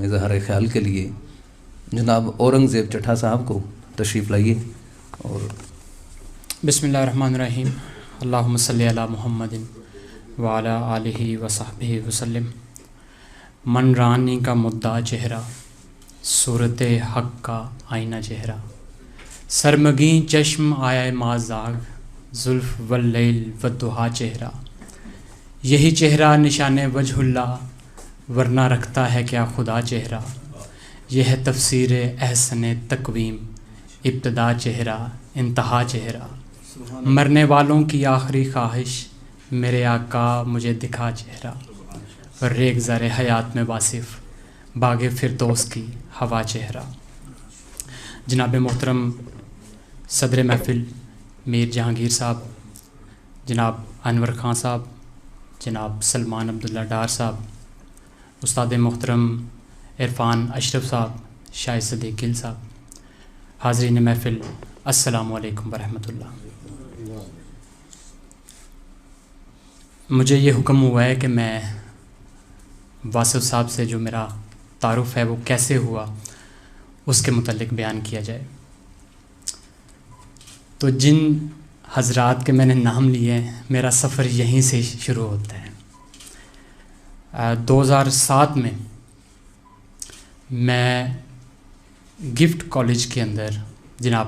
اظہار خیال کے لیے جناب اورنگزیب چٹھا صاحب کو تشریف لائیے. اور بسم اللہ الرحمن الرحیم. اللہم صلی علی محمد وعلی آلہ وصحبہ وسلم. من رانی کا مدعا چہرہ، صورت حق کا آئینہ چہرہ، سرمگیں چشم آیا مازاغ، زلف واللیل والضحیٰ چہرہ. یہی چہرہ نشان وجہ اللہ، ورنہ رکھتا ہے کیا خدا چہرہ. یہ ہے تفسیر احسن تقویم، ابتدا چہرہ انتہا چہرہ. مرنے والوں کی آخری خواہش، میرے آقا مجھے دکھا چہرہ. اور ریگ زر حیات میں واصف، باغ فردوس کی ہوا چہرہ. جناب محترم صدر محفل میر جہانگیر صاحب، جناب انور خان صاحب، جناب سلمان عبداللہ ڈار صاحب، استاد محترم عرفان اشرف صاحب، شاہ صدیق گل صاحب، حاضرین محفل السلام علیکم ورحمۃ اللہ. مجھے یہ حکم ہوا ہے کہ میں واصف صاحب سے جو میرا تعارف ہے وہ کیسے ہوا اس کے متعلق بیان کیا جائے. تو جن حضرات کے میں نے نام لیے ہیں، میرا سفر یہیں سے شروع ہوتا ہے. 2007 میں میں گفٹ کالج کے اندر جناب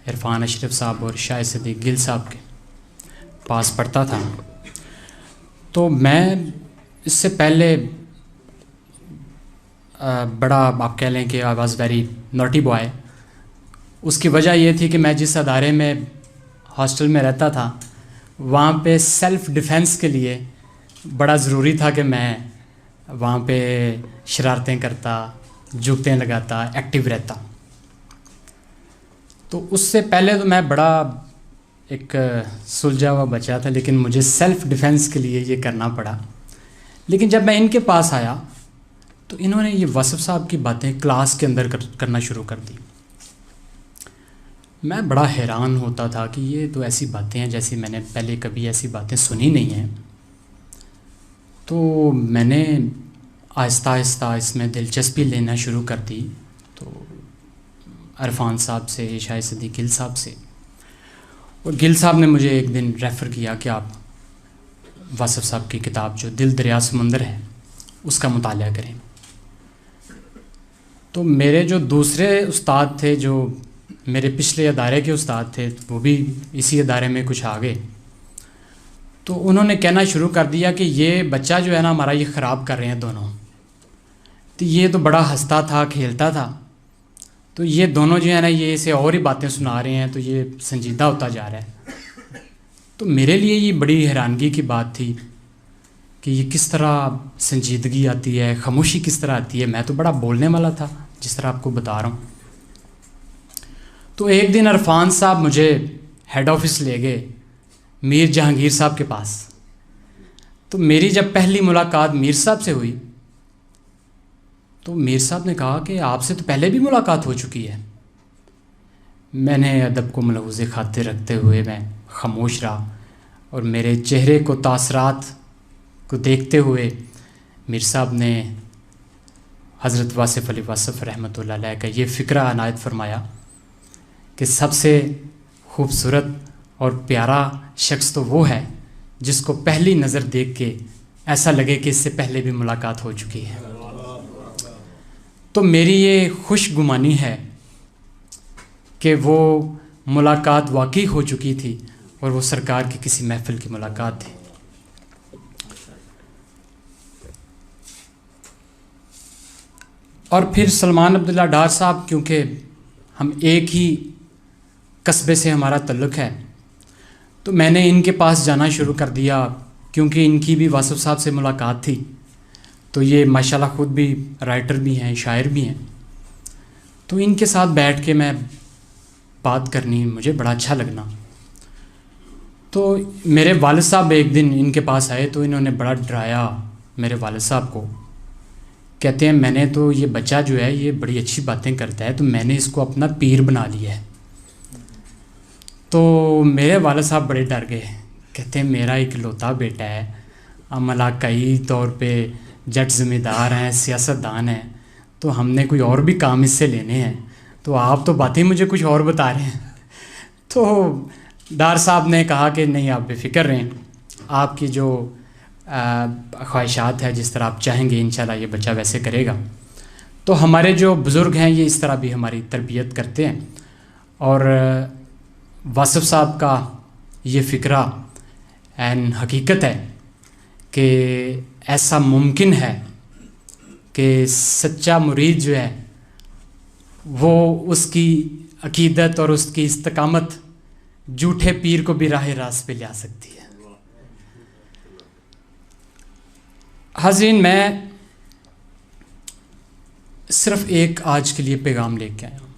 عرفان اشرف صاحب اور شاہ صدیق گل صاحب کے پاس پڑھتا تھا. تو میں اس سے پہلے بڑا آپ کہہ لیں کہ I was very naughty boy. اس کی وجہ یہ تھی کہ میں جس ادارے میں ہاسٹل میں رہتا تھا وہاں پہ سیلف ڈیفینس کے لیے بڑا ضروری تھا کہ میں وہاں پہ شرارتیں کرتا، جوتیں لگاتا، ایکٹیو رہتا. تو اس سے پہلے تو میں بڑا ایک سلجھا ہوا بچہ تھا، لیکن مجھے سیلف ڈیفینس کے لیے یہ کرنا پڑا. لیکن جب میں ان کے پاس آیا تو انہوں نے یہ واصف صاحب کی باتیں کلاس کے اندر کرنا شروع کر دی. میں بڑا حیران ہوتا تھا کہ یہ تو ایسی باتیں ہیں جیسی میں نے پہلے کبھی ایسی باتیں سنی نہیں ہیں. تو میں نے آہستہ آہستہ اس میں دلچسپی لینا شروع کر دی. تو عرفان صاحب سے، شاہ صدیق گل صاحب سے، اور گل صاحب نے مجھے ایک دن ریفر کیا کہ آپ واصف صاحب کی کتاب جو دل دریا سمندر ہے اس کا مطالعہ کریں. تو میرے جو دوسرے استاد تھے، جو میرے پچھلے ادارے کے استاد تھے، وہ بھی اسی ادارے میں کچھ آ گئے. تو انہوں نے کہنا شروع کر دیا کہ یہ بچہ جو ہے نا ہمارا، یہ خراب کر رہے ہیں دونوں. تو یہ تو بڑا ہنستا تھا، کھیلتا تھا، تو یہ دونوں جو ہے نا یہ اسے اور ہی باتیں سنا رہے ہیں، تو یہ سنجیدہ ہوتا جا رہا ہے. تو میرے لیے یہ بڑی حیرانگی کی بات تھی کہ یہ کس طرح سنجیدگی آتی ہے، خاموشی کس طرح آتی ہے. میں تو بڑا بولنے والا تھا جس طرح آپ کو بتا رہا ہوں. تو ایک دن عرفان صاحب مجھے ہیڈ آفس لے گئے میر جہانگیر صاحب کے پاس. تو میری جب پہلی ملاقات میر صاحب سے ہوئی تو میر صاحب نے کہا کہ آپ سے تو پہلے بھی ملاقات ہو چکی ہے. میں نے ادب کو ملحوظ خاطر رکھتے ہوئے میں خاموش رہا، اور میرے چہرے کو تاثرات کو دیکھتے ہوئے میر صاحب نے حضرت واصف علی واصف رحمۃ اللہ علیہ کا یہ فقرہ عنایت فرمایا کہ سب سے خوبصورت اور پیارا شخص تو وہ ہے جس کو پہلی نظر دیکھ کے ایسا لگے کہ اس سے پہلے بھی ملاقات ہو چکی ہے. تو میری یہ خوش گمانی ہے کہ وہ ملاقات واقعی ہو چکی تھی، اور وہ سرکار کی کسی محفل کی ملاقات تھی. اور پھر سلمان عبداللہ ڈار صاحب، کیونکہ ہم ایک ہی قصبے سے ہمارا تعلق ہے، تو میں نے ان کے پاس جانا شروع کر دیا، کیونکہ ان کی بھی واصف صاحب سے ملاقات تھی. تو یہ ماشاءاللہ خود بھی رائٹر بھی ہیں، شاعر بھی ہیں. تو ان کے ساتھ بیٹھ کے میں بات کرنی مجھے بڑا اچھا لگنا. تو میرے والد صاحب ایک دن ان کے پاس آئے تو انہوں نے بڑا ڈرایا میرے والد صاحب کو. کہتے ہیں میں نے تو یہ بچہ جو ہے یہ بڑی اچھی باتیں کرتا ہے، تو میں نے اس کو اپنا پیر بنا لیا ہے. تو میرے والد صاحب بڑے ڈر گئے. کہتے ہیں میرا اکلوتا بیٹا ہے، ہم علاقائی طور پہ جٹ ذمہ دار ہیں، سیاست دان ہیں، تو ہم نے کوئی اور بھی کام اس سے لینے ہیں، تو آپ تو باتیں مجھے کچھ اور بتا رہے ہیں۔ تو ڈار صاحب نے کہا کہ نہیں، آپ بے فکر رہیں، آپ کی جو خواہشات ہے جس طرح آپ چاہیں گے انشاءاللہ یہ بچہ ویسے کرے گا۔ تو ہمارے جو بزرگ ہیں یہ اس طرح بھی ہماری تربیت کرتے ہیں، اور واصف صاحب کا یہ فکرہ عین حقیقت ہے کہ ایسا ممکن ہے کہ سچا مرید جو ہے وہ اس کی عقیدت اور اس کی استقامت جھوٹے پیر کو بھی راہ راست پہ لے آ سکتی ہے۔ حاضرین، میں صرف ایک آج کے لیے پیغام لے کے آیا ہوں۔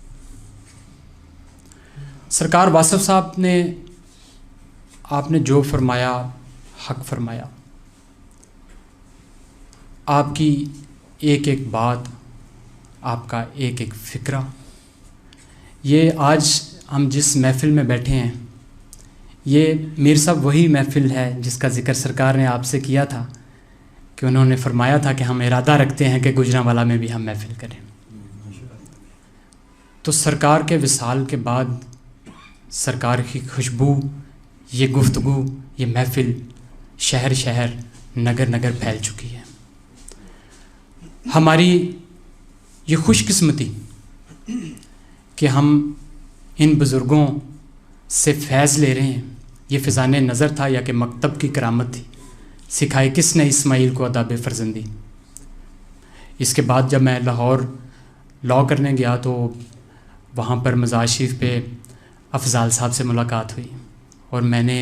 سرکار واصف صاحب نے، آپ نے جو فرمایا حق فرمایا، آپ کی ایک ایک بات، آپ کا ایک ایک فکرہ، یہ آج ہم جس محفل میں بیٹھے ہیں یہ میر صاحب وہی محفل ہے جس کا ذکر سرکار نے آپ سے کیا تھا کہ انہوں نے فرمایا تھا کہ ہم ارادہ رکھتے ہیں کہ گجرانوالہ میں بھی ہم محفل کریں۔ تو سرکار کے وصال کے بعد سرکار کی خوشبو، یہ گفتگو، یہ محفل شہر شہر نگر نگر پھیل چکی ہے۔ ہماری یہ خوش قسمتی کہ ہم ان بزرگوں سے فیض لے رہے ہیں، یہ فیضان نظر تھا یا کہ مکتب کی کرامت تھی؟ سکھائی کس نے اسماعیل کو آداب فرزندی؟ اس کے بعد جب میں لاہور لاء کرنے گیا تو وہاں پر مزار شریف پہ افضال صاحب سے ملاقات ہوئی، اور میں نے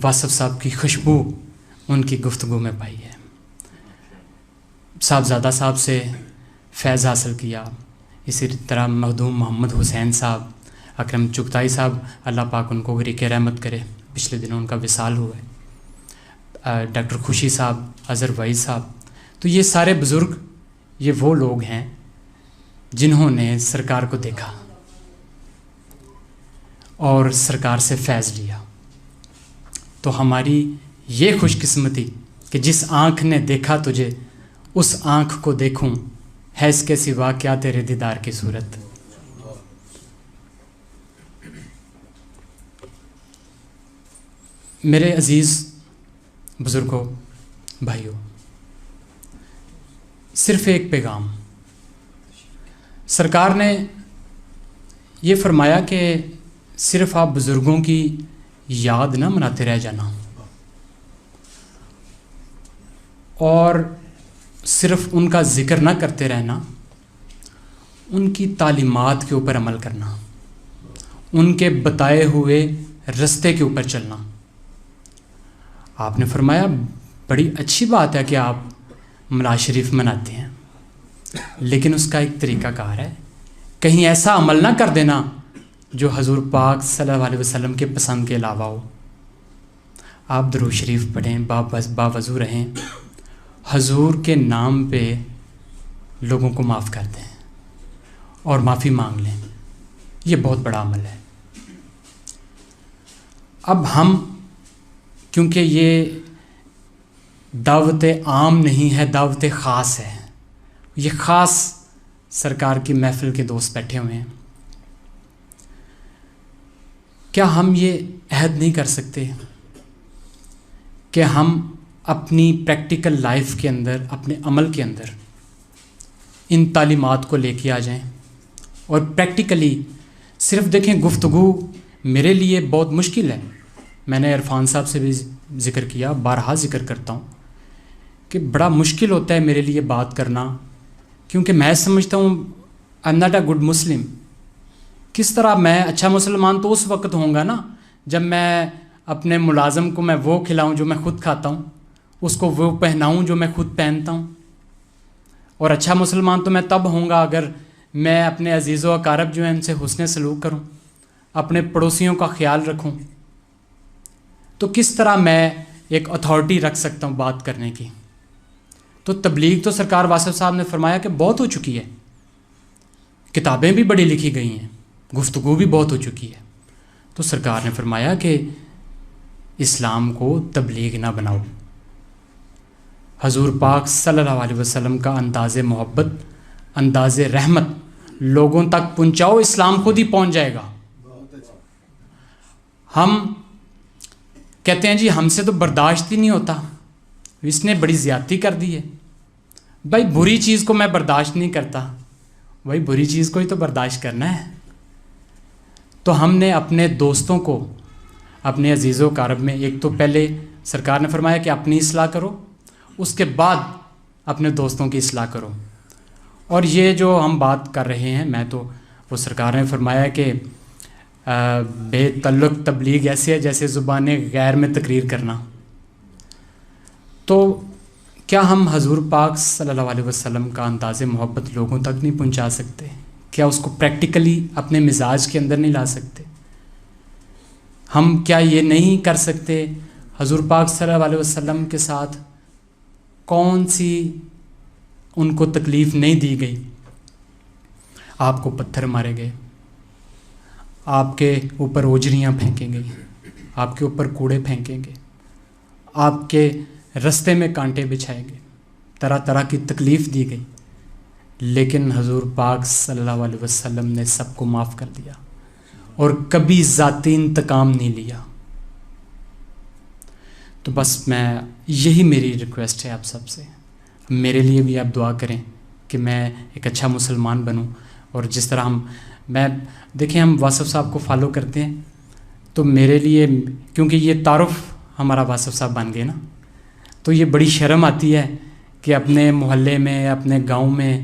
واصف صاحب کی خوشبو ان کی گفتگو میں پائی ہے۔ صاحبزادہ صاحب سے فیض حاصل کیا، اسی طرح مخدوم محمد حسین صاحب، اکرم چغتائی صاحب، اللہ پاک ان کو غریق رحمت کرے، پچھلے دنوں ان کا وصال ہوا ہے، ڈاکٹر خوشی صاحب، اظہر وحید صاحب۔ تو یہ سارے بزرگ، یہ وہ لوگ ہیں جنہوں نے سرکار کو دیکھا اور سرکار سے فیض لیا۔ تو ہماری یہ خوش قسمتی کہ جس آنکھ نے دیکھا تجھے اس آنکھ کو دیکھوں، ہے اس کے سوا کیا تیرے دیدار کی صورت۔ میرے عزیز بزرگوں، بھائیوں، صرف ایک پیغام، سرکار نے یہ فرمایا کہ صرف آپ بزرگوں کی یاد نہ مناتے رہ جانا اور صرف ان کا ذکر نہ کرتے رہنا، ان کی تعلیمات کے اوپر عمل کرنا، ان کے بتائے ہوئے رستے کے اوپر چلنا۔ آپ نے فرمایا بڑی اچھی بات ہے کہ آپ میلاد شریف مناتے ہیں، لیکن اس کا ایک طریقہ کار ہے، کہیں ایسا عمل نہ کر دینا جو حضور پاک صلی اللہ علیہ وسلم کے پسند کے علاوہ ہو۔ آپ درود شریف پڑھیں، باوضو رہیں، حضور کے نام پہ لوگوں کو معاف کر دیں اور معافی مانگ لیں، یہ بہت بڑا عمل ہے۔ اب ہم، کیونکہ یہ دعوت عام نہیں ہے، دعوت خاص ہے، یہ خاص سرکار کی محفل کے دوست بیٹھے ہوئے ہیں، کیا ہم یہ عہد نہیں کر سکتے کہ ہم اپنی پریکٹیکل لائف کے اندر، اپنے عمل کے اندر ان تعلیمات کو لے کے آ جائیں اور پریکٹیکلی صرف دیکھیں؟ گفتگو میرے لیے بہت مشکل ہے، میں نے عرفان صاحب سے بھی ذکر کیا، بارہا ذکر کرتا ہوں کہ بڑا مشکل ہوتا ہے میرے لیے بات کرنا، کیونکہ میں سمجھتا ہوں I am not a good Muslim. کس طرح میں اچھا مسلمان تو اس وقت ہوں گا نا جب میں اپنے ملازم کو میں وہ کھلاؤں جو میں خود کھاتا ہوں، اس کو وہ پہناؤں جو میں خود پہنتا ہوں، اور اچھا مسلمان تو میں تب ہوں گا اگر میں اپنے عزیز و اقارب جو ہیں ان سے حسن سلوک کروں، اپنے پڑوسیوں کا خیال رکھوں۔ تو کس طرح میں ایک اتھارٹی رکھ سکتا ہوں بات کرنے کی؟ تو تبلیغ تو سرکار واصف صاحب نے فرمایا کہ بہت ہو چکی ہے، کتابیں بھی بڑی لکھی گئی ہیں، گفتگو بھی بہت ہو چکی ہے، تو سرکار نے فرمایا کہ اسلام کو تبلیغ نہ بناؤ۔ حضور پاک صلی اللہ علیہ وسلم کا انداز محبت انداز رحمت لوگوں تک پہنچاؤ، اسلام خود ہی پہنچ جائے گا۔ ہم کہتے ہیں جی ہم سے تو برداشت ہی نہیں ہوتا، اس نے بڑی زیادتی کر دی ہے۔ بھائی بری چیز کو میں برداشت نہیں کرتا، بھائی بری چیز کو ہی تو برداشت کرنا ہے۔ تو ہم نے اپنے دوستوں کو، اپنے عزیز و اقارب میں، ایک تو پہلے سرکار نے فرمایا کہ اپنی اصلاح کرو، اس کے بعد اپنے دوستوں کی اصلاح کرو۔ اور یہ جو ہم بات کر رہے ہیں، میں تو وہ سرکار نے فرمایا کہ بے تعلق تبلیغ ایسے ہے جیسے زبان غیر میں تقریر کرنا۔ تو کیا ہم حضور پاک صلی اللہ علیہ وسلم کا انداز محبت لوگوں تک نہیں پہنچا سکتے؟ کیا اس کو پریکٹیکلی اپنے مزاج کے اندر نہیں لا سکتے؟ ہم کیا یہ نہیں کر سکتے؟ حضور پاک صلی اللہ علیہ وسلم کے ساتھ کون سی ان کو تکلیف نہیں دی گئی؟ آپ کو پتھر مارے گئے، آپ کے اوپر اوجریاں پھینکیں گئی، آپ کے اوپر کوڑے پھینکیں گے، آپ کے رستے میں کانٹے بچھائے گئے، طرح طرح کی تکلیف دی گئی، لیکن حضور پاک صلی اللہ علیہ وسلم نے سب کو معاف کر دیا اور کبھی ذاتی انتقام نہیں لیا۔ تو بس میں یہی میری ریکویسٹ ہے آپ سب سے، میرے لیے بھی آپ دعا کریں کہ میں ایک اچھا مسلمان بنوں۔ اور جس طرح دیکھیں ہم واصف صاحب کو فالو کرتے ہیں، تو میرے لیے کیونکہ یہ تعارف ہمارا واصف صاحب بن گئے نا، تو یہ بڑی شرم آتی ہے کہ اپنے محلے میں، اپنے گاؤں میں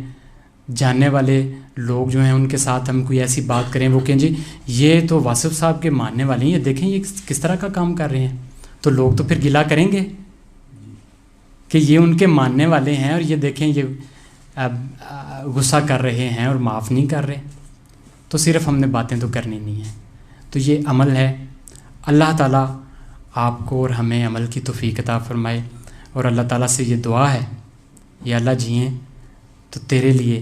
جاننے والے لوگ جو ہیں ان کے ساتھ ہم کوئی ایسی بات کریں، وہ کہیں جی یہ تو واصف صاحب کے ماننے والے ہیں، یہ دیکھیں یہ کس طرح کا کام کر رہے ہیں، تو لوگ تو پھر گلہ کریں گے کہ یہ ان کے ماننے والے ہیں اور یہ دیکھیں یہ غصہ کر رہے ہیں اور معاف نہیں کر رہے۔ تو صرف ہم نے باتیں تو کرنی نہیں ہیں، تو یہ عمل ہے۔ اللہ تعالیٰ آپ کو اور ہمیں عمل کی توفیق عطا فرمائے، اور اللہ تعالیٰ سے یہ دعا ہے، یا اللہ جئیں تو تیرے لیے،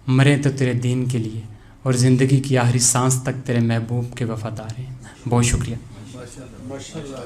مریں تو تیرے دین کے لیے، اور زندگی کی آخری سانس تک تیرے محبوب کے وفادار ہیں۔ بہت شکریہ۔